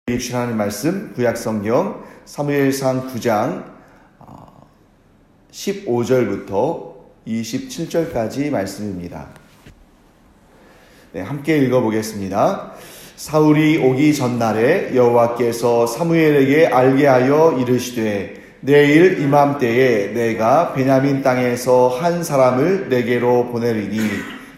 주신 하나님 말씀 구약성경 사무엘상 9장 15절부터 27절까지 말씀입니다. 함께 읽어보겠습니다. 사울이 오기 전날에 여호와께서 사무엘에게 알게 하여 이르시되 내일 이맘때에 내가 베냐민 땅에서 한 사람을 내게로 보내리니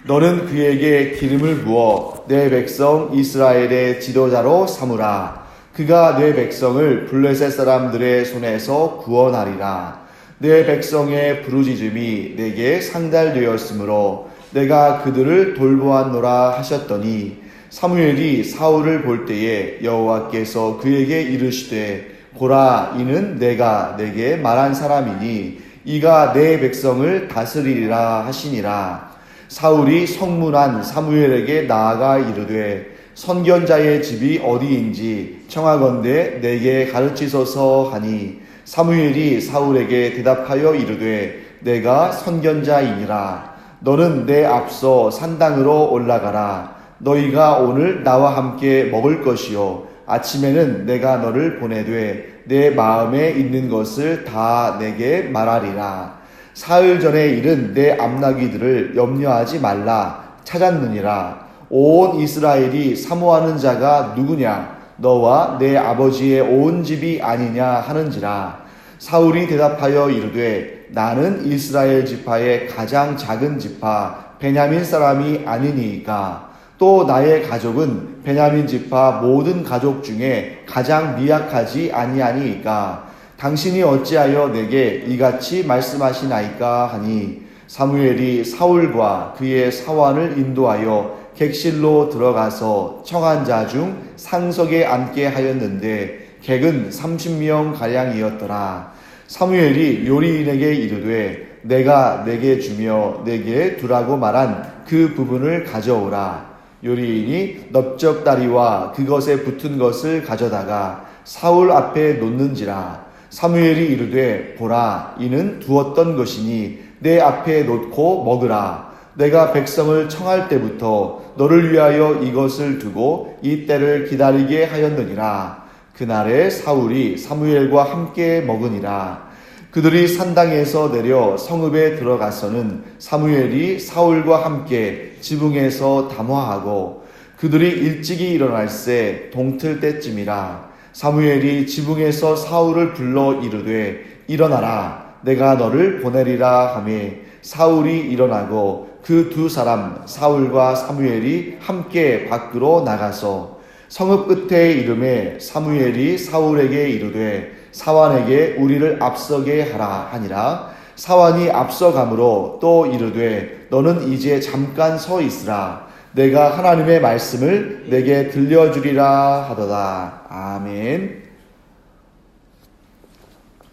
너는 그에게 기름을 부어 내 백성 이스라엘의 지도자로 삼으라. 그가 내 백성을 블레셋 사람들의 손에서 구원하리라. 내 백성의 부르짖음이 내게 상달되었으므로 내가 그들을 돌보았노라 하셨더니 사무엘이 사울을 볼 때에 여호와께서 그에게 이르시되 보라, 이는 내가 내게 말한 사람이니 이가 내 백성을 다스리리라 하시니라. 사울이 성문한 사무엘에게 나아가 이르되 선견자의 집이 어디인지 청하건대 내게 가르치소서 하니 사무엘이 사울에게 대답하여 이르되 내가 선견자이니라. 너는 내 앞서 산당으로 올라가라. 너희가 오늘 나와 함께 먹을 것이요 아침에는 내가 너를 보내되 내 마음에 있는 것을 다 내게 말하리라. 사흘 전의 일은 내 암나귀들을 염려하지 말라 찾았느니라. 온 이스라엘이 사모하는 자가 누구냐? 너와 내 아버지의 온 집이 아니냐 하는지라. 사울이 대답하여 이르되 나는 이스라엘 지파의 가장 작은 지파 베냐민 사람이 아니니이까. 또 나의 가족은 베냐민 지파 모든 가족 중에 가장 미약하지 아니하니이까. 당신이 어찌하여 내게 이같이 말씀하시나이까 하니 사무엘이 사울과 그의 사환을 인도하여 객실로 들어가서 청한 자 중 상석에 앉게 하였는데 객은 30명 가량이었더라. 사무엘이 요리인에게 이르되 내가 내게 주며 내게 두라고 말한 그 부분을 가져오라. 요리인이 넓적다리와 그것에 붙은 것을 가져다가 사울 앞에 놓는지라. 사무엘이 이르되 보라, 이는 두었던 것이니 내 앞에 놓고 먹으라. 내가 백성을 청할 때부터 너를 위하여 이것을 두고 이 때를 기다리게 하였느니라. 그날에 사울이 사무엘과 함께 먹으니라. 그들이 산당에서 내려 성읍에 들어가서는 사무엘이 사울과 함께 지붕에서 담화하고 그들이 일찍이 일어날새 동틀 때쯤이라. 사무엘이 지붕에서 사울을 불러 이르되 일어나라, 내가 너를 보내리라 하매 사울이 일어나고 그 두 사람 사울과 사무엘이 함께 밖으로 나가서 성읍 끝에 이름에 사무엘이 사울에게 이르되 사환에게 우리를 앞서게 하라 하니라. 사환이 앞서가므로 또 이르되 너는 이제 잠깐 서 있으라. 내가 하나님의 말씀을 내게 들려주리라 하더라. 아멘.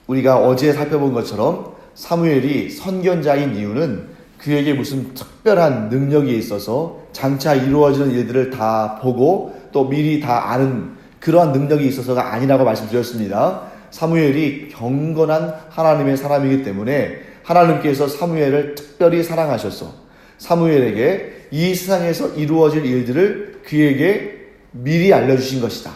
우리가 어제 살펴본 것처럼 사무엘이 선견자인 이유는 그에게 무슨 특별한 능력이 있어서 장차 이루어지는 일들을 다 보고 또 미리 다 아는 그러한 능력이 있어서가 아니라고 말씀드렸습니다. 사무엘이 경건한 하나님의 사람이기 때문에 하나님께서 사무엘을 특별히 사랑하셔서 사무엘에게 이 세상에서 이루어질 일들을 그에게 미리 알려주신 것이다.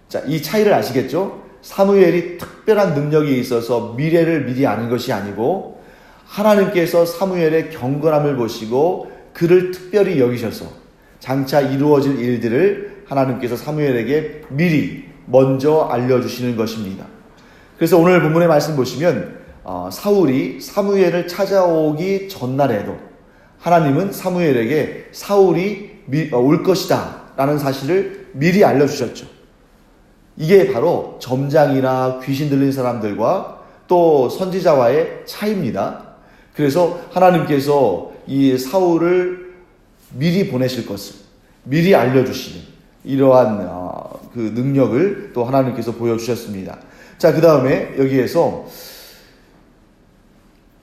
자, 이 차이를 아시겠죠? 사무엘이 특별한 능력이 있어서 미래를 미리 아는 것이 아니고 하나님께서 사무엘의 경건함을 보시고 그를 특별히 여기셔서 장차 이루어질 일들을 하나님께서 사무엘에게 미리 먼저 알려주시는 것입니다. 그래서 오늘 본문의 말씀 보시면 사울이 사무엘을 찾아오기 전날에도 하나님은 사무엘에게 사울이 올 것이다 라는 사실을 미리 알려주셨죠. 이게 바로 점장이나 귀신 들린 사람들과 또 선지자와의 차이입니다. 그래서 하나님께서 이 사울을 미리 보내실 것을 미리 알려주시는 이러한 그 능력을 또 하나님께서 보여주셨습니다. 자, 그 다음에 여기에서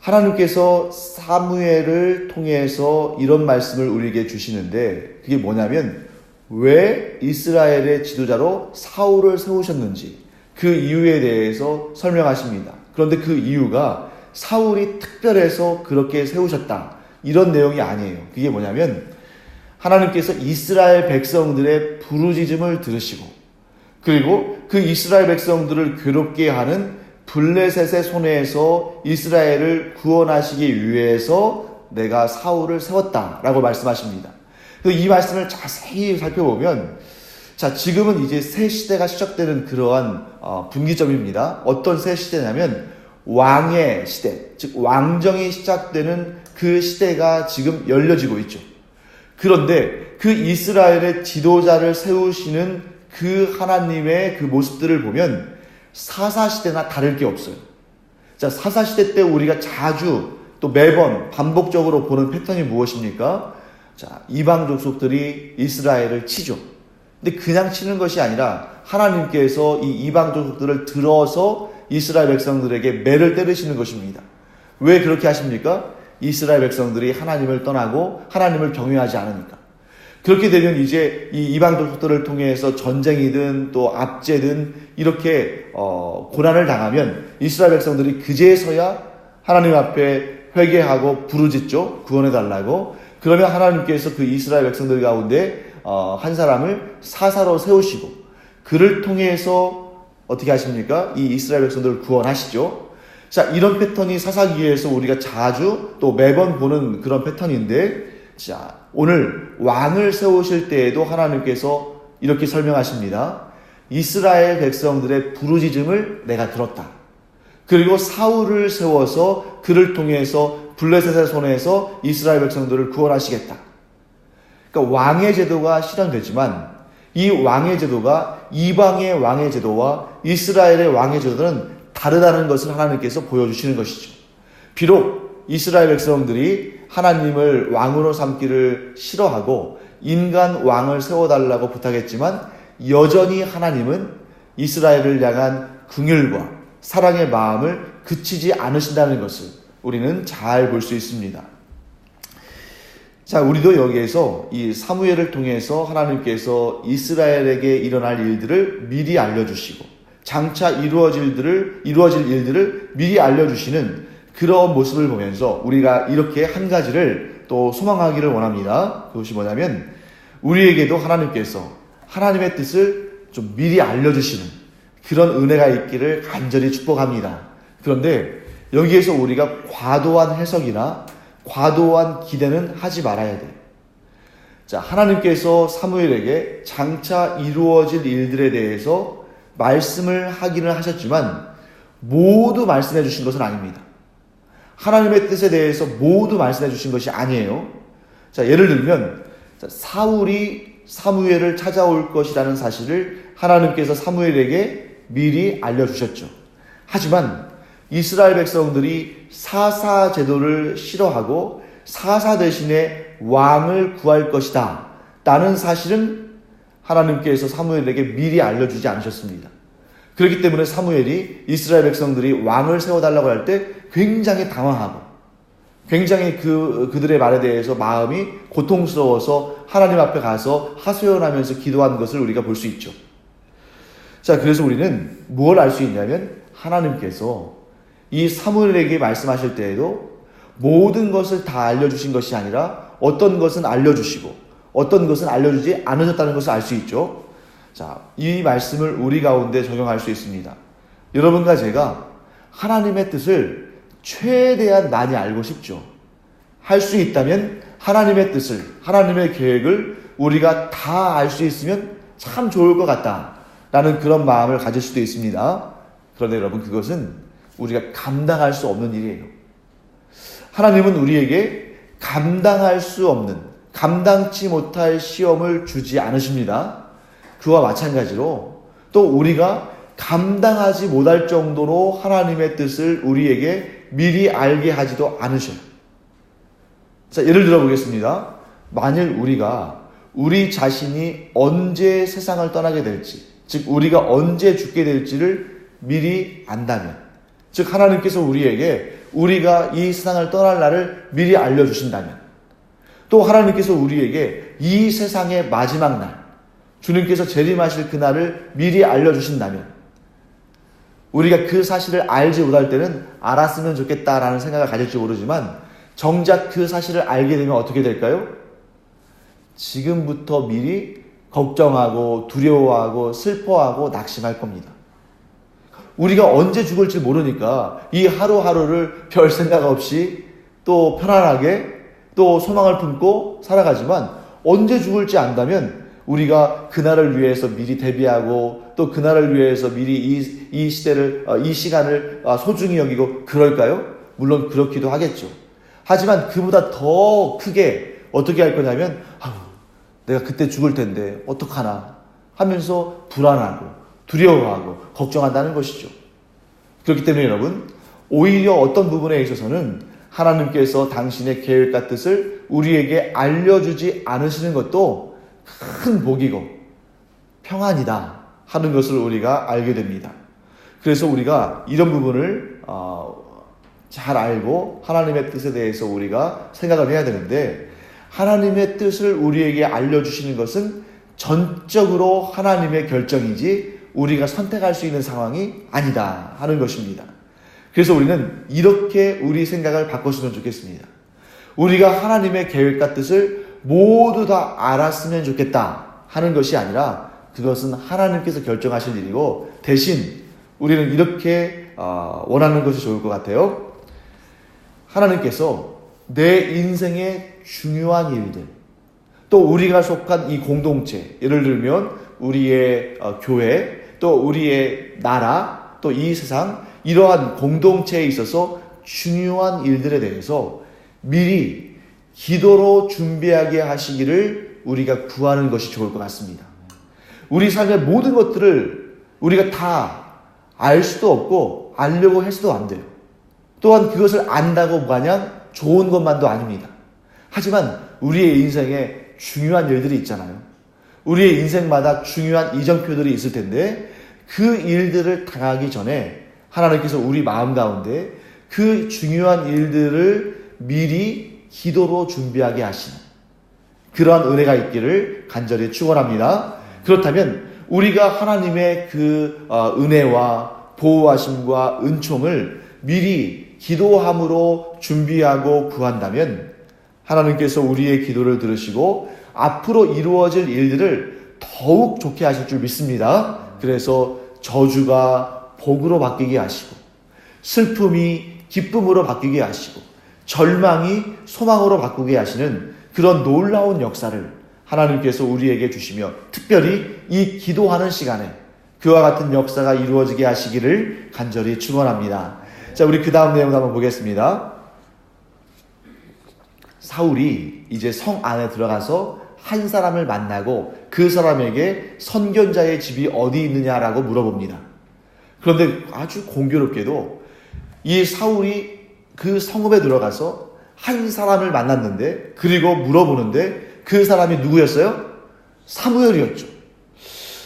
하나님께서 사무엘을 통해서 이런 말씀을 우리에게 주시는데 그게 뭐냐면 왜 이스라엘의 지도자로 사울을 세우셨는지 그 이유에 대해서 설명하십니다. 그런데 그 이유가 사울이 특별해서 그렇게 세우셨다 이런 내용이 아니에요. 그게 뭐냐면 하나님께서 이스라엘 백성들의 부르짖음을 들으시고 그리고 그 이스라엘 백성들을 괴롭게 하는 블레셋의 손에서 이스라엘을 구원하시기 위해서 내가 사울을 세웠다라고 말씀하십니다. 이 말씀을 자세히 살펴보면 자, 지금은 이제 새 시대가 시작되는 그러한 분기점입니다. 어떤 새 시대냐면 왕의 시대, 즉 왕정이 시작되는 그 시대가 지금 열려지고 있죠. 그런데 그 이스라엘의 지도자를 세우시는 그 하나님의 그 모습들을 보면 사사시대나 다를 게 없어요. 자, 사사시대 때 우리가 자주 또 매번 반복적으로 보는 패턴이 무엇입니까? 자, 이방 족속들이 이스라엘을 치죠. 근데 그냥 치는 것이 아니라 하나님께서 이 이방 족속들을 들어서 이스라엘 백성들에게 매를 때리시는 것입니다. 왜 그렇게 하십니까? 이스라엘 백성들이 하나님을 떠나고 하나님을 경외하지 않으니까. 그렇게 되면 이제 이 이방 족속들을 통해서 전쟁이든 또 압제든 이렇게 고난을 당하면 이스라엘 백성들이 그제서야 하나님 앞에 회개하고 부르짖죠. 구원해달라고. 그러면 하나님께서 그 이스라엘 백성들 가운데 한 사람을 사사로 세우시고 그를 통해서 어떻게 하십니까? 이 이스라엘 백성들을 구원하시죠. 자, 이런 패턴이 사사기에서 우리가 자주 또 매번 보는 그런 패턴인데, 자, 오늘 왕을 세우실 때에도 하나님께서 이렇게 설명하십니다. 이스라엘 백성들의 부르짖음을 내가 들었다. 그리고 사울을 세워서 그를 통해서 블레셋의 손에서 이스라엘 백성들을 구원하시겠다. 그러니까 왕의 제도가 실현되지만 이 왕의 제도가 이방의 왕의 제도와 이스라엘의 왕의 제도는 다르다는 것을 하나님께서 보여주시는 것이죠. 비록 이스라엘 백성들이 하나님을 왕으로 삼기를 싫어하고 인간 왕을 세워달라고 부탁했지만 여전히 하나님은 이스라엘을 향한 긍휼과 사랑의 마음을 그치지 않으신다는 것을 우리는 잘 볼 수 있습니다. 자, 우리도 여기에서 이 사무엘을 통해서 하나님께서 이스라엘에게 일어날 일들을 미리 알려주시고 장차 이루어질 일들을 미리 알려주시는 그런 모습을 보면서 우리가 이렇게 한 가지를 또 소망하기를 원합니다. 그것이 뭐냐면 우리에게도 하나님께서 하나님의 뜻을 좀 미리 알려주시는 그런 은혜가 있기를 간절히 축복합니다. 그런데 여기에서 우리가 과도한 해석이나 과도한 기대는 하지 말아야 돼요. 자, 하나님께서 사무엘에게 장차 이루어질 일들에 대해서 말씀을 하기는 하셨지만 모두 말씀해 주신 것은 아닙니다. 하나님의 뜻에 대해서 모두 말씀해 주신 것이 아니에요. 자, 예를 들면 사울이 사무엘을 찾아올 것이라는 사실을 하나님께서 사무엘에게 미리 알려주셨죠. 하지만 이스라엘 백성들이 사사 제도를 싫어하고 사사 대신에 왕을 구할 것이다 라는 사실은 하나님께서 사무엘에게 미리 알려주지 않으셨습니다. 그렇기 때문에 사무엘이 이스라엘 백성들이 왕을 세워달라고 할 때 굉장히 당황하고 굉장히 그들의 말에 대해서 마음이 고통스러워서 하나님 앞에 가서 하소연하면서 기도한 것을 우리가 볼 수 있죠. 자, 그래서 우리는 무엇을 알 수 있냐면 하나님께서 이 사무엘에게 말씀하실 때에도 모든 것을 다 알려주신 것이 아니라 어떤 것은 알려주시고 어떤 것은 알려주지 않으셨다는 것을 알 수 있죠. 자, 이 말씀을 우리 가운데 적용할 수 있습니다. 여러분과 제가 하나님의 뜻을 최대한 많이 알고 싶죠. 할 수 있다면 하나님의 뜻을, 하나님의 계획을 우리가 다 알 수 있으면 참 좋을 것 같다라는 그런 마음을 가질 수도 있습니다. 그런데 여러분, 그것은 우리가 감당할 수 없는 일이에요. 하나님은 우리에게 감당할 수 없는, 감당치 못할 시험을 주지 않으십니다. 그와 마찬가지로 또 우리가 감당하지 못할 정도로 하나님의 뜻을 우리에게 미리 알게 하지도 않으셔요. 자, 예를 들어 보겠습니다. 만일 우리가 우리 자신이 언제 세상을 떠나게 될지, 즉 우리가 언제 죽게 될지를 미리 안다면, 즉 하나님께서 우리에게 우리가 이 세상을 떠날 날을 미리 알려주신다면, 또 하나님께서 우리에게 이 세상의 마지막 날, 주님께서 재림하실 그날을 미리 알려주신다면, 우리가 그 사실을 알지 못할 때는 알았으면 좋겠다라는 생각을 가질지 모르지만 정작 그 사실을 알게 되면 어떻게 될까요? 지금부터 미리 걱정하고 두려워하고 슬퍼하고 낙심할 겁니다. 우리가 언제 죽을지 모르니까 이 하루하루를 별 생각 없이 또 편안하게 또 소망을 품고 살아가지만 언제 죽을지 안다면 우리가 그날을 위해서 미리 대비하고 또 그날을 위해서 미리 이 시간을 소중히 여기고 그럴까요? 물론 그렇기도 하겠죠. 하지만 그보다 더 크게 어떻게 할 거냐면 내가 그때 죽을 텐데 어떡하나 하면서 불안하고 두려워하고 걱정한다는 것이죠. 그렇기 때문에 여러분, 오히려 어떤 부분에 있어서는 하나님께서 당신의 계획과 뜻을 우리에게 알려주지 않으시는 것도 큰 복이고 평안이다 하는 것을 우리가 알게 됩니다. 그래서 우리가 이런 부분을 잘 알고 하나님의 뜻에 대해서 우리가 생각을 해야 되는데, 하나님의 뜻을 우리에게 알려주시는 것은 전적으로 하나님의 결정이지 우리가 선택할 수 있는 상황이 아니다 하는 것입니다. 그래서 우리는 이렇게 우리 생각을 바꿨으면 좋겠습니다. 우리가 하나님의 계획과 뜻을 모두 다 알았으면 좋겠다 하는 것이 아니라 그것은 하나님께서 결정하실 일이고, 대신 우리는 이렇게 원하는 것이 좋을 것 같아요. 하나님께서 내 인생의 중요한 일들, 또 우리가 속한 이 공동체, 예를 들면 우리의 교회, 또 우리의 나라, 또 이 세상, 이러한 공동체에 있어서 중요한 일들에 대해서 미리 기도로 준비하게 하시기를 우리가 구하는 것이 좋을 것 같습니다. 우리 삶의 모든 것들을 우리가 다 알 수도 없고 알려고 해서도 안 돼요. 또한 그것을 안다고 마냥 좋은 것만도 아닙니다. 하지만 우리의 인생에 중요한 일들이 있잖아요. 우리의 인생마다 중요한 이정표들이 있을 텐데 그 일들을 당하기 전에 하나님께서 우리 마음 가운데 그 중요한 일들을 미리 기도로 준비하게 하시는 그러한 은혜가 있기를 간절히 축원합니다. 그렇다면 우리가 하나님의 그 은혜와 보호하심과 은총을 미리 기도함으로 준비하고 구한다면 하나님께서 우리의 기도를 들으시고 앞으로 이루어질 일들을 더욱 좋게 하실 줄 믿습니다. 그래서 저주가 복으로 바뀌게 하시고, 슬픔이 기쁨으로 바뀌게 하시고, 절망이 소망으로 바꾸게 하시는 그런 놀라운 역사를 하나님께서 우리에게 주시며, 특별히 이 기도하는 시간에 그와 같은 역사가 이루어지게 하시기를 간절히 축원합니다. 자, 우리 그 다음 내용 한번 보겠습니다. 사울이 이제 성 안에 들어가서 한 사람을 만나고 그 사람에게 선견자의 집이 어디 있느냐라고 물어봅니다. 그런데 아주 공교롭게도 이 사울이 그 성읍에 들어가서 한 사람을 만났는데, 그리고 물어보는데 그 사람이 누구였어요? 사무엘이었죠.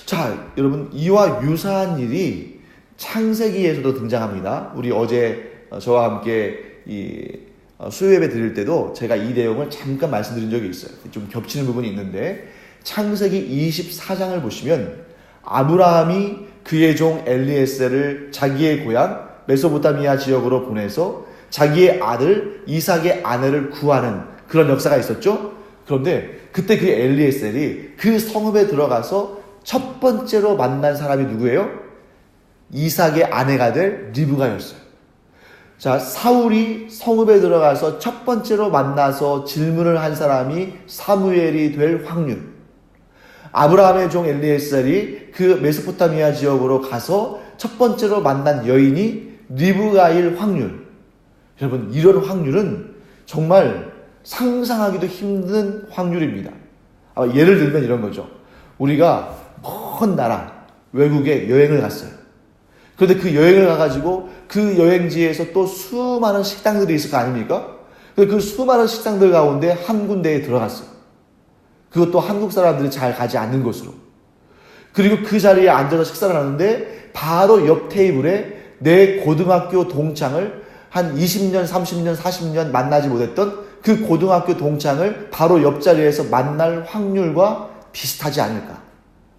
자, 여러분, 이와 유사한 일이 창세기에서도 등장합니다. 우리 어제 저와 함께 수요예배 드릴 때도 제가 이 내용을 잠깐 말씀드린 적이 있어요. 좀 겹치는 부분이 있는데, 창세기 24장을 보시면 아브라함이 그의 종 엘리에셀을 자기의 고향 메소포타미아 지역으로 보내서 자기의 아들 이삭의 아내를 구하는 그런 역사가 있었죠. 그런데 그때 그 엘리에셀이 그 성읍에 들어가서 첫 번째로 만난 사람이 누구예요? 이삭의 아내가 될 리브가였어요. 자, 사울이 성읍에 들어가서 첫 번째로 만나서 질문을 한 사람이 사무엘이 될 확률, 아브라함의 종 엘리에셀이 그 메소포타미아 지역으로 가서 첫 번째로 만난 여인이 리브가일 확률, 여러분, 이런 확률은 정말 상상하기도 힘든 확률입니다. 예를 들면 이런 거죠. 우리가 먼 나라 외국에 여행을 갔어요. 그런데 그 여행을 가가지고 그 여행지에서 또 수많은 식당들이 있을 거 아닙니까? 그 수많은 식당들 가운데 한 군데에 들어갔어요. 그것도 한국 사람들이 잘 가지 않는 곳으로. 그리고 그 자리에 앉아서 식사를 하는데 바로 옆 테이블에 내 고등학교 동창을 한 20년, 30년, 40년 만나지 못했던 그 고등학교 동창을 바로 옆자리에서 만날 확률과 비슷하지 않을까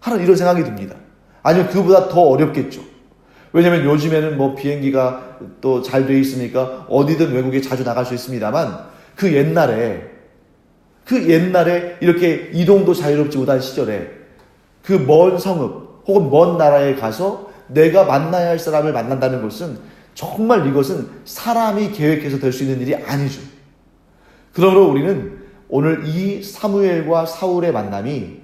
하는 이런 생각이 듭니다. 아니면 그보다 더 어렵겠죠. 왜냐면 요즘에는 뭐 비행기가 또 잘 돼 있으니까 어디든 외국에 자주 나갈 수 있습니다만, 그 옛날에 이렇게 이동도 자유롭지 못한 시절에 그 먼 성읍 혹은 먼 나라에 가서 내가 만나야 할 사람을 만난다는 것은 정말 이것은 사람이 계획해서 될 수 있는 일이 아니죠. 그러므로 우리는 오늘 이 사무엘과 사울의 만남이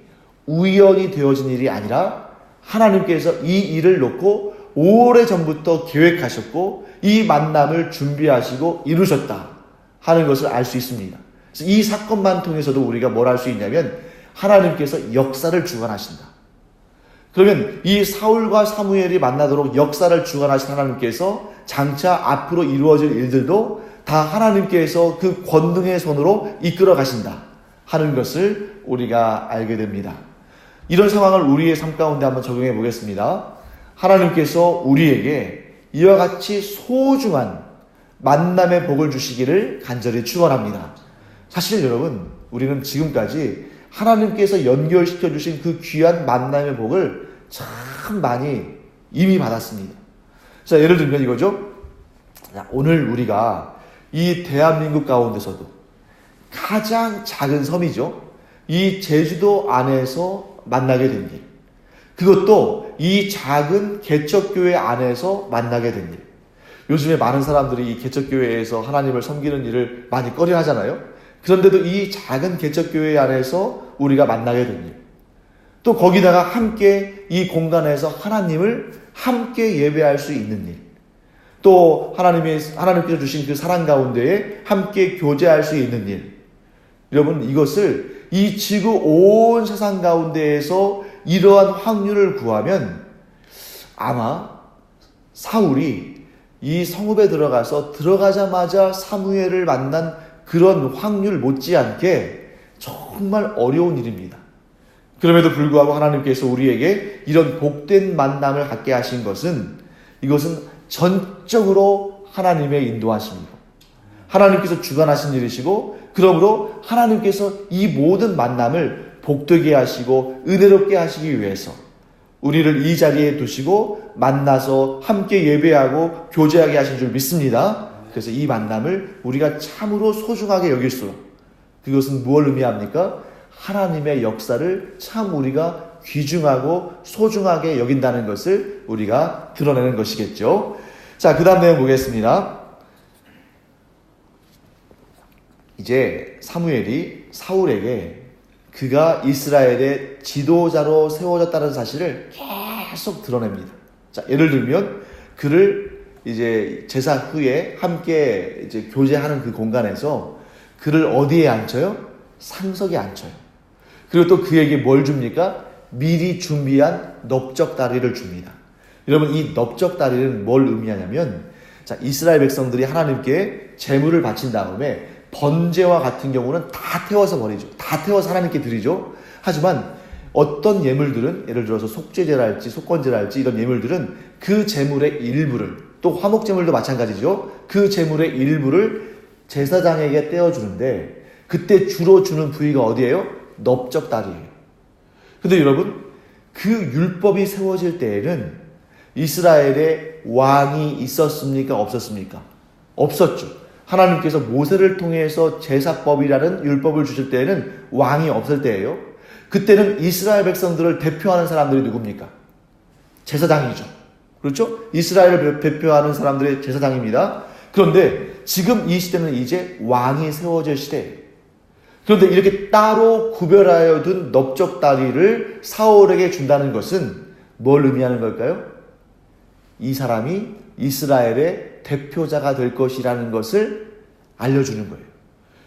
우연히 되어진 일이 아니라 하나님께서 이 일을 놓고 오래전부터 계획하셨고 이 만남을 준비하시고 이루셨다 하는 것을 알 수 있습니다. 그래서 이 사건만 통해서도 우리가 뭘 알 수 있냐면 하나님께서 역사를 주관하신다. 그러면 이 사울과 사무엘이 만나도록 역사를 주관하신 하나님께서 장차 앞으로 이루어질 일들도 다 하나님께서 그 권능의 손으로 이끌어 가신다 하는 것을 우리가 알게 됩니다. 이런 상황을 우리의 삶 가운데 한번 적용해 보겠습니다. 하나님께서 우리에게 이와 같이 소중한 만남의 복을 주시기를 간절히 축원합니다. 사실 여러분, 우리는 지금까지 하나님께서 연결시켜 주신 그 귀한 만남의 복을 참 많이 이미 받았습니다. 자, 예를 들면 이거죠. 오늘 우리가 이 대한민국 가운데서도 가장 작은 섬이죠. 이 제주도 안에서 만나게 된 일. 그것도 이 작은 개척교회 안에서 만나게 된 일. 요즘에 많은 사람들이 이 개척교회에서 하나님을 섬기는 일을 많이 꺼려 하잖아요. 그런데도 이 작은 개척교회 안에서 우리가 만나게 된 일. 또 거기다가 함께 이 공간에서 하나님을 함께 예배할 수 있는 일. 또 하나님께서 주신 그 사랑 가운데에 함께 교제할 수 있는 일. 여러분, 이것을 이 지구 온 세상 가운데에서 이러한 확률을 구하면 아마 사울이 이 성읍에 들어가자마자 사무엘을 만난 그런 확률 못지않게 정말 어려운 일입니다. 그럼에도 불구하고 하나님께서 우리에게 이런 복된 만남을 갖게 하신 것은 이것은 전적으로 하나님의 인도하심이고 하나님께서 주관하신 일이시고 그러므로 하나님께서 이 모든 만남을 복되게 하시고 은혜롭게 하시기 위해서 우리를 이 자리에 두시고 만나서 함께 예배하고 교제하게 하신 줄 믿습니다. 그래서 이 만남을 우리가 참으로 소중하게 여길수록 그것은 무엇을 의미합니까? 하나님의 역사를 참 우리가 귀중하고 소중하게 여긴다는 것을 우리가 드러내는 것이겠죠. 자, 그 다음 내용 보겠습니다. 이제 사무엘이 사울에게 그가 이스라엘의 지도자로 세워졌다는 사실을 계속 드러냅니다. 자, 예를 들면 그를 이제 제사 후에 함께 이제 교제하는 그 공간에서 그를 어디에 앉혀요? 상석에 앉혀요. 그리고 또 그에게 뭘 줍니까? 미리 준비한 넓적다리를 줍니다. 여러분, 이 넓적다리는 뭘 의미하냐면, 자, 이스라엘 백성들이 하나님께 제물을 바친 다음에 번제와 같은 경우는 다 태워서 버리죠. 다 태워서 하나님께 드리죠. 하지만 어떤 예물들은 예를 들어서 속죄제랄지 속건제랄지 이런 예물들은 그 제물의 일부를, 또 화목제물도 마찬가지죠. 그 제물의 일부를 제사장에게 떼어주는데 그때 주로 주는 부위가 어디예요? 넓적다리예요. 근데 여러분, 그 율법이 세워질 때에는 이스라엘에 왕이 있었습니까? 없었습니까? 없었죠. 하나님께서 모세를 통해서 제사법이라는 율법을 주실 때에는 왕이 없을 때예요. 그때는 이스라엘 백성들을 대표하는 사람들이 누굽니까? 제사장이죠. 그렇죠? 이스라엘을 대표하는 사람들의 제사장입니다. 그런데 지금 이 시대는 이제 왕이 세워질 시대예요. 그런데 이렇게 따로 구별하여 둔 넓적다리를 사울에게 준다는 것은 뭘 의미하는 걸까요? 이 사람이 이스라엘의 대표자가 될 것이라는 것을 알려주는 거예요.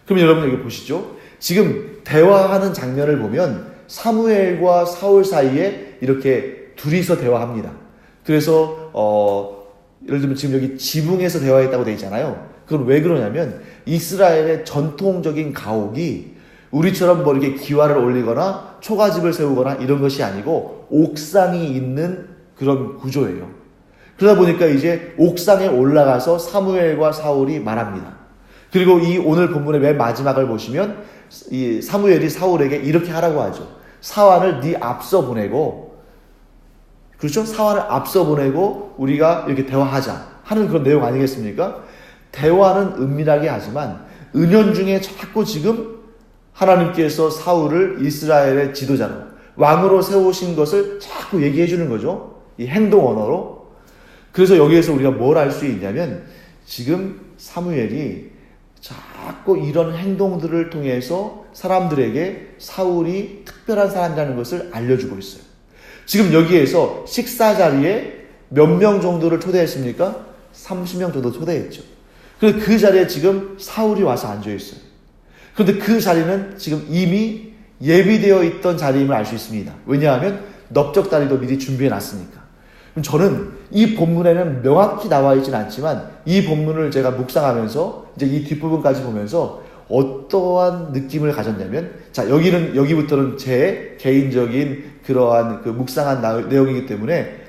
그럼 여러분 여기 보시죠. 지금 대화하는 장면을 보면 사무엘과 사울 사이에 이렇게 둘이서 대화합니다. 그래서 예를 들면 지금 여기 지붕에서 대화했다고 되어 있잖아요. 그건 왜 그러냐면 이스라엘의 전통적인 가옥이 우리처럼 뭐 이렇게 기와를 올리거나 초가집을 세우거나 이런 것이 아니고 옥상이 있는 그런 구조예요. 그러다 보니까 이제 옥상에 올라가서 사무엘과 사울이 말합니다. 그리고 이 오늘 본문의 맨 마지막을 보시면 이 사무엘이 사울에게 이렇게 하라고 하죠. 사환을 네 앞서 보내고, 그렇죠? 사환을 앞서 보내고 우리가 이렇게 대화하자 하는 그런 내용 아니겠습니까? 대화는 은밀하게 하지만 은연중에 자꾸 지금 하나님께서 사울을 이스라엘의 지도자로, 왕으로 세우신 것을 자꾸 얘기해 주는 거죠. 이 행동 언어로. 그래서 여기에서 우리가 뭘 알 수 있냐면 지금 사무엘이 자꾸 이런 행동들을 통해서 사람들에게 사울이 특별한 사람이라는 것을 알려주고 있어요. 지금 여기에서 식사 자리에 몇 명 정도를 초대했습니까? 30명 정도 초대했죠. 그런데 그 자리에 지금 사울이 와서 앉아 있어요. 그런데 그 자리는 지금 이미 예비되어 있던 자리임을 알 수 있습니다. 왜냐하면 넓적다리도 미리 준비해 놨으니까. 그럼 저는 이 본문에는 명확히 나와 있지는 않지만 이 본문을 제가 묵상하면서 이제 이 뒷부분까지 보면서 어떠한 느낌을 가졌냐면, 자, 여기부터는 제 개인적인 그러한 그 묵상한 내용이기 때문에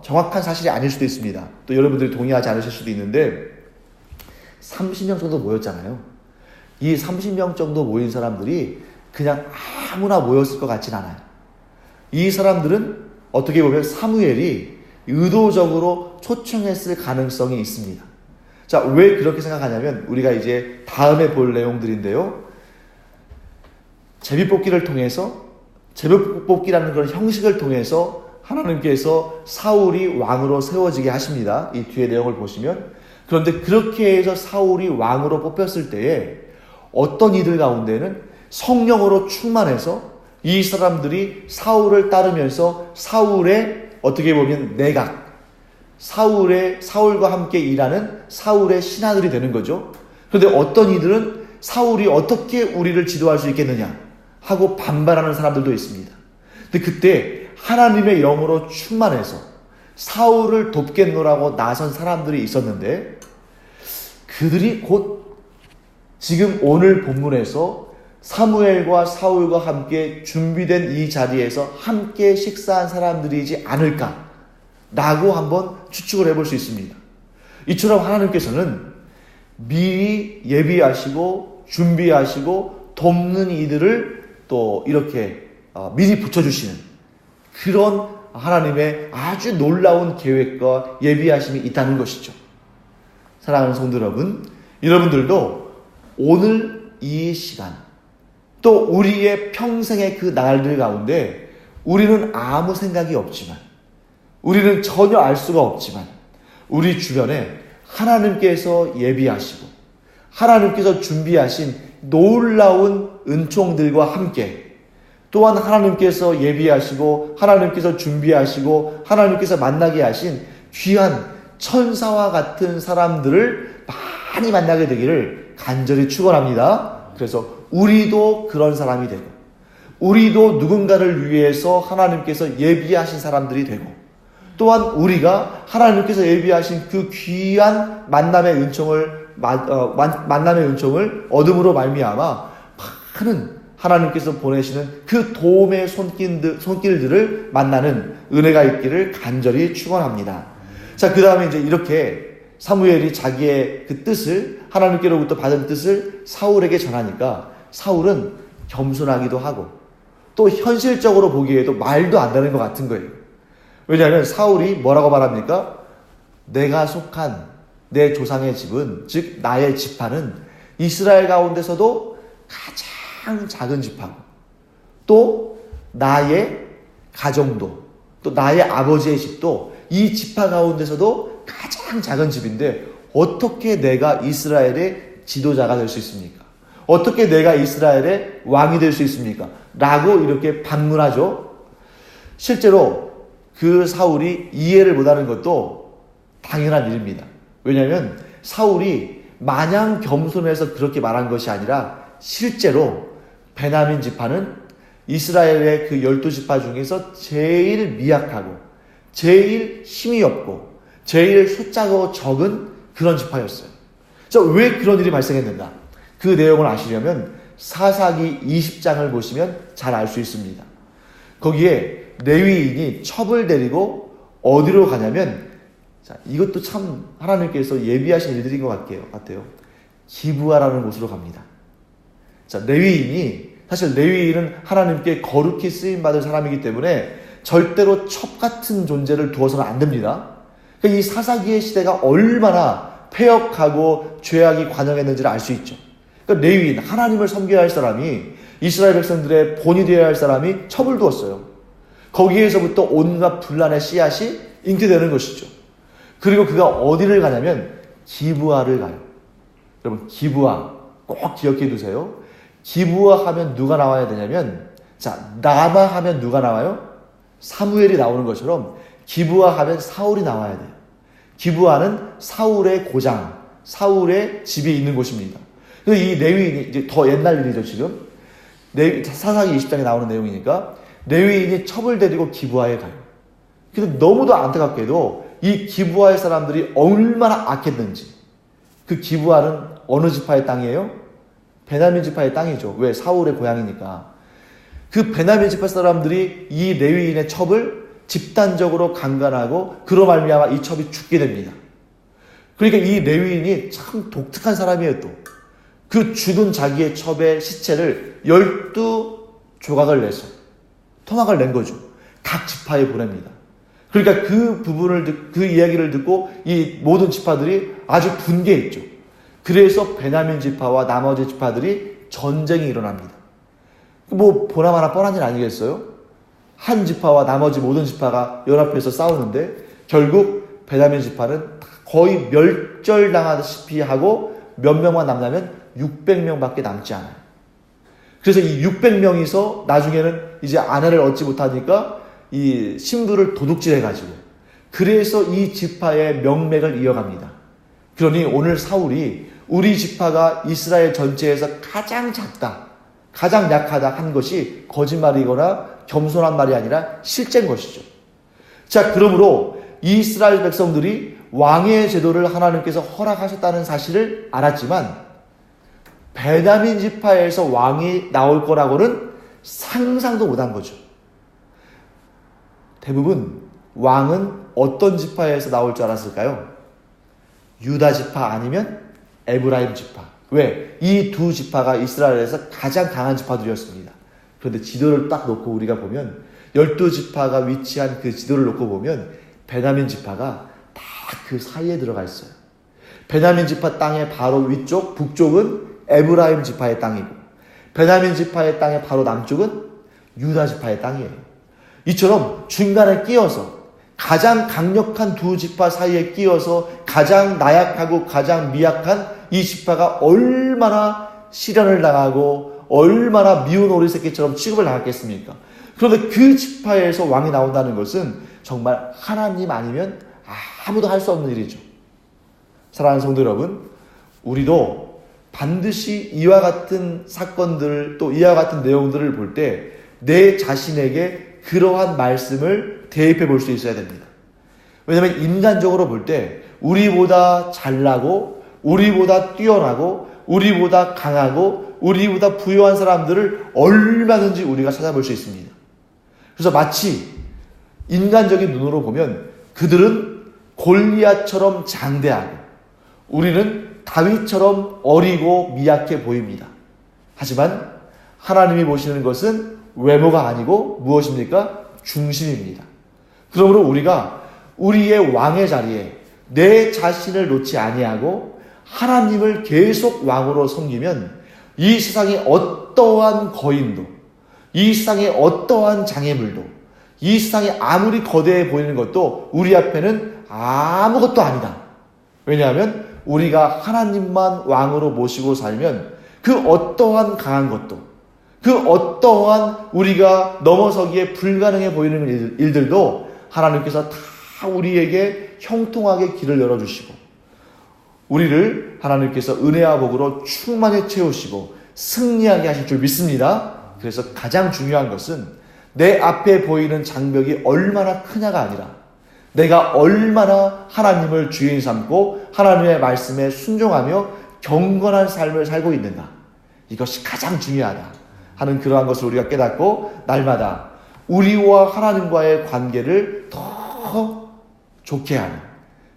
정확한 사실이 아닐 수도 있습니다. 또 여러분들이 동의하지 않으실 수도 있는데 30명 정도 모였잖아요. 이 30명 정도 모인 사람들이 그냥 아무나 모였을 것 같진 않아요. 이 사람들은 어떻게 보면 사무엘이 의도적으로 초청했을 가능성이 있습니다. 자, 왜 그렇게 생각하냐면 우리가 이제 다음에 볼 내용들인데요. 제비뽑기를 통해서, 제비뽑기라는 그런 형식을 통해서 하나님께서 사울이 왕으로 세워지게 하십니다. 이 뒤에 내용을 보시면. 그런데 그렇게 해서 사울이 왕으로 뽑혔을 때에 어떤 이들 가운데는 성령으로 충만해서 이 사람들이 사울을 따르면서 사울의 어떻게 보면 내각, 사울과 함께 일하는 사울의 신하들이 되는 거죠. 그런데 어떤 이들은 사울이 어떻게 우리를 지도할 수 있겠느냐 하고 반발하는 사람들도 있습니다. 근데 그때 하나님의 영으로 충만해서 사울을 돕겠노라고 나선 사람들이 있었는데 그들이 곧 지금 오늘 본문에서 사무엘과 사울과 함께 준비된 이 자리에서 함께 식사한 사람들이지 않을까라고 한번 추측을 해볼 수 있습니다. 이처럼 하나님께서는 미리 예비하시고 준비하시고 돕는 이들을 또 이렇게 미리 붙여주시는 그런 하나님의 아주 놀라운 계획과 예비하심이 있다는 것이죠. 사랑하는 성도 여러분, 여러분들도 오늘 이 시간 또 우리의 평생의 그 날들 가운데 우리는 아무 생각이 없지만, 우리는 전혀 알 수가 없지만 우리 주변에 하나님께서 예비하시고 하나님께서 준비하신 놀라운 은총들과 함께 또한 하나님께서 예비하시고 하나님께서 준비하시고 하나님께서 만나게 하신 귀한 천사와 같은 사람들을 많이 만나게 되기를 간절히 축원합니다. 그래서 우리도 그런 사람이 되고 우리도 누군가를 위해서 하나님께서 예비하신 사람들이 되고 또한 우리가 하나님께서 예비하신 그 귀한 만남의 은총을 얻음으로 말미암아 많은 하나님께서 보내시는 그 도움의 손길들을 만나는 은혜가 있기를 간절히 축원합니다. 자, 그 다음에 이제 이렇게 사무엘이 자기의 그 뜻을, 하나님께로부터 받은 뜻을 사울에게 전하니까 사울은 겸손하기도 하고 또 현실적으로 보기에도 말도 안 되는 것 같은 거예요. 왜냐하면 사울이 뭐라고 말합니까? 내가 속한 내 조상의 집은, 즉 나의 지파는 이스라엘 가운데서도 가장 작은 지파고 또 나의 가정도 또 나의 아버지의 집도 이 지파 가운데서도 가장 작은 집인데 어떻게 내가 이스라엘의 지도자가 될 수 있습니까? 어떻게 내가 이스라엘의 왕이 될 수 있습니까? 라고 이렇게 반문하죠. 실제로 그 사울이 이해를 못하는 것도 당연한 일입니다. 왜냐하면 사울이 마냥 겸손해서 그렇게 말한 것이 아니라 실제로 베냐민 지파는 이스라엘의 그 12지파 중에서 제일 미약하고 제일 힘이 없고 제일 숫자가 적은 그런 지파였어요. 자, 왜 그런 일이 발생했는가? 그 내용을 아시려면 사사기 20장을 보시면 잘 알 수 있습니다. 거기에 레위인이 첩을 데리고 어디로 가냐면, 자, 이것도 참 하나님께서 예비하신 일들인 것 같아요. 기브아라는 곳으로 갑니다. 자, 사실 레위인은 하나님께 거룩히 쓰임받을 사람이기 때문에 절대로 첩 같은 존재를 두어서는 안 됩니다. 그러니까 이 사사기의 시대가 얼마나 폐역하고 죄악이 관영했는지를 알 수 있죠. 그러니까 레위인, 하나님을 섬겨야 할 사람이 이스라엘 백성들의 본이 되어야 할 사람이 첩을 두었어요. 거기에서부터 온갖 분란의 씨앗이 잉태되는 것이죠. 그리고 그가 어디를 가냐면 기브아를 가요. 여러분, 기브아 꼭 기억해 두세요. 기브아 하면 누가 나와야 되냐면, 자, 라마 하면 누가 나와요? 사무엘이 나오는 것처럼 기브아 하면 사울이 나와야 돼요. 기브아는 사울의 고장, 사울의 집이 있는 곳입니다. 그래서 이 레위인이, 이제 더 옛날 일이죠, 지금. 사사기 20장에 나오는 내용이니까, 레위인이 첩을 데리고 기브아에 가요. 근데 너무도 안타깝게도 이 기브아의 사람들이 얼마나 악했는지. 그 기브아는 어느 지파의 땅이에요? 베냐민 지파의 땅이죠. 왜? 사울의 고향이니까. 그 베냐민 지파 사람들이 이 레위인의 첩을 집단적으로 강간하고 그로 말미암아 이 첩이 죽게 됩니다. 그러니까 이 레위인이 참 독특한 사람이에요. 또 그 죽은 자기의 첩의 시체를 12조각을 내서 토막을 낸 거죠. 각 지파에 보냅니다. 그러니까 그 부분을 그 이야기를 듣고 이 모든 지파들이 아주 분개했죠. 그래서 베냐민 지파와 나머지 지파들이 전쟁이 일어납니다. 뭐 보나마나 뻔한 일 아니겠어요? 한 지파와 나머지 모든 지파가 연합해서 싸우는데 결국 베냐민 지파는 거의 멸절당하다시피 하고 몇 명만 남냐면 600명밖에 남지 않아요. 그래서 이 600명이서 나중에는 이제 아내를 얻지 못하니까 이 신부를 도둑질해가지고 그래서 이 지파의 명맥을 이어갑니다. 그러니 오늘 사울이 우리 지파가 이스라엘 전체에서 가장 작다, 가장 약하다 한 것이 거짓말이거나 겸손한 말이 아니라 실제인 것이죠. 자, 그러므로 이스라엘 백성들이 왕의 제도를 하나님께서 허락하셨다는 사실을 알았지만 베냐민 지파에서 왕이 나올 거라고는 상상도 못한 거죠. 대부분 왕은 어떤 지파에서 나올 줄 알았을까요? 유다 지파 아니면 에브라임 지파. 왜? 이 두 지파가 이스라엘에서 가장 강한 지파들이었습니다. 그런데 지도를 딱 놓고 우리가 보면 12지파가 위치한 그 지도를 놓고 보면 베냐민 지파가 다 그 사이에 들어가 있어요. 베냐민 지파 땅의 바로 위쪽, 북쪽은 에브라임 지파의 땅이고 베냐민 지파의 땅의 바로 남쪽은 유다 지파의 땅이에요. 이처럼 중간에 끼어서 가장 강력한 두 지파 사이에 끼어서 가장 나약하고 가장 미약한 이 지파가 얼마나 시련을 당하고 얼마나 미운 오리새끼처럼 취급을 당했겠습니까? 그런데 그 지파에서 왕이 나온다는 것은 정말 하나님 아니면 아무도 할 수 없는 일이죠. 사랑하는 성도 여러분, 우리도 반드시 이와 같은 사건들 또 이와 같은 내용들을 볼 때 내 자신에게 그러한 말씀을 대입해 볼 수 있어야 됩니다. 왜냐하면 인간적으로 볼 때 우리보다 잘나고 우리보다 뛰어나고 우리보다 강하고 우리보다 부유한 사람들을 얼마든지 우리가 찾아볼 수 있습니다. 그래서 마치 인간적인 눈으로 보면 그들은 골리앗처럼 장대하고 우리는 다윗처럼 어리고 미약해 보입니다. 하지만 하나님이 보시는 것은 외모가 아니고 무엇입니까? 중심입니다. 그러므로 우리가 우리의 왕의 자리에 내 자신을 놓지 아니하고 하나님을 계속 왕으로 섬기면 이 세상의 어떠한 거인도, 이 세상의 어떠한 장애물도, 이 세상이 아무리 거대해 보이는 것도 우리 앞에는 아무것도 아니다. 왜냐하면 우리가 하나님만 왕으로 모시고 살면 그 어떠한 강한 것도, 그 어떠한 우리가 넘어서기에 불가능해 보이는 일들도 하나님께서 다 우리에게 형통하게 길을 열어주시고 우리를 하나님께서 은혜와 복으로 충만히 채우시고 승리하게 하실 줄 믿습니다. 그래서 가장 중요한 것은 내 앞에 보이는 장벽이 얼마나 크냐가 아니라 내가 얼마나 하나님을 주인 삼고 하나님의 말씀에 순종하며 경건한 삶을 살고 있는가, 이것이 가장 중요하다 하는 그러한 것을 우리가 깨닫고 날마다 우리와 하나님과의 관계를 더 좋게 하는,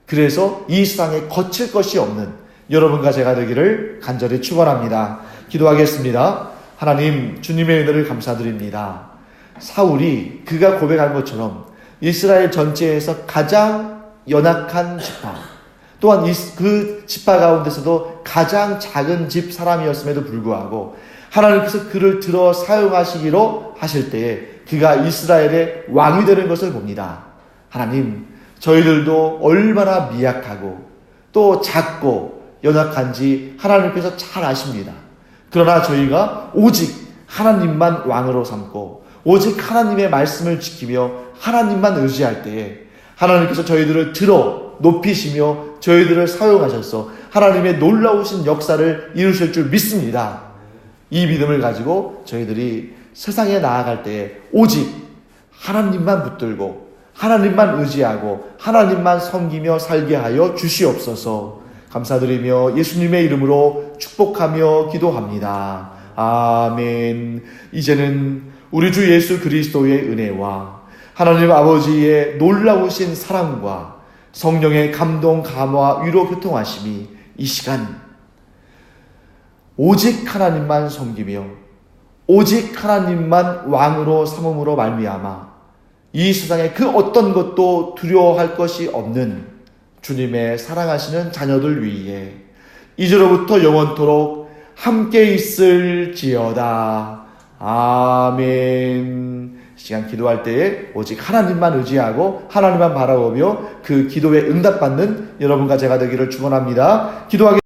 그래서 이 세상에 거칠 것이 없는 여러분과 제가 되기를 간절히 축원합니다. 기도하겠습니다. 하나님, 주님의 은혜를 감사드립니다. 사울이 그가 고백한 것처럼 이스라엘 전체에서 가장 연약한 지파, 또한 그 지파 가운데서도 가장 작은 집 사람이었음에도 불구하고 하나님께서 그를 들어 사용하시기로 하실 때에 그가 이스라엘의 왕이 되는 것을 봅니다. 하나님, 저희들도 얼마나 미약하고 또 작고 연약한지 하나님께서 잘 아십니다. 그러나 저희가 오직 하나님만 왕으로 삼고 오직 하나님의 말씀을 지키며 하나님만 의지할 때에 하나님께서 저희들을 들어 높이시며 저희들을 사용하셔서 하나님의 놀라우신 역사를 이루실 줄 믿습니다. 이 믿음을 가지고 저희들이 세상에 나아갈 때에 오직 하나님만 붙들고 하나님만 의지하고 하나님만 섬기며 살게 하여 주시옵소서. 감사드리며 예수님의 이름으로 축복하며 기도합니다. 아멘. 이제는 우리 주 예수 그리스도의 은혜와 하나님 아버지의 놀라우신 사랑과 성령의 감동, 감화, 위로, 교통하심이 이 시간 오직 하나님만 섬기며 오직 하나님만 왕으로 삼음으로 말미암아 이 세상에 그 어떤 것도 두려워할 것이 없는 주님의 사랑하시는 자녀들 위에 이제로부터 영원토록 함께 있을지어다. 아멘. 시간 기도할 때에 오직 하나님만 의지하고 하나님만 바라보며 그 기도에 응답받는 여러분과 제가 되기를 축원합니다. 기도하기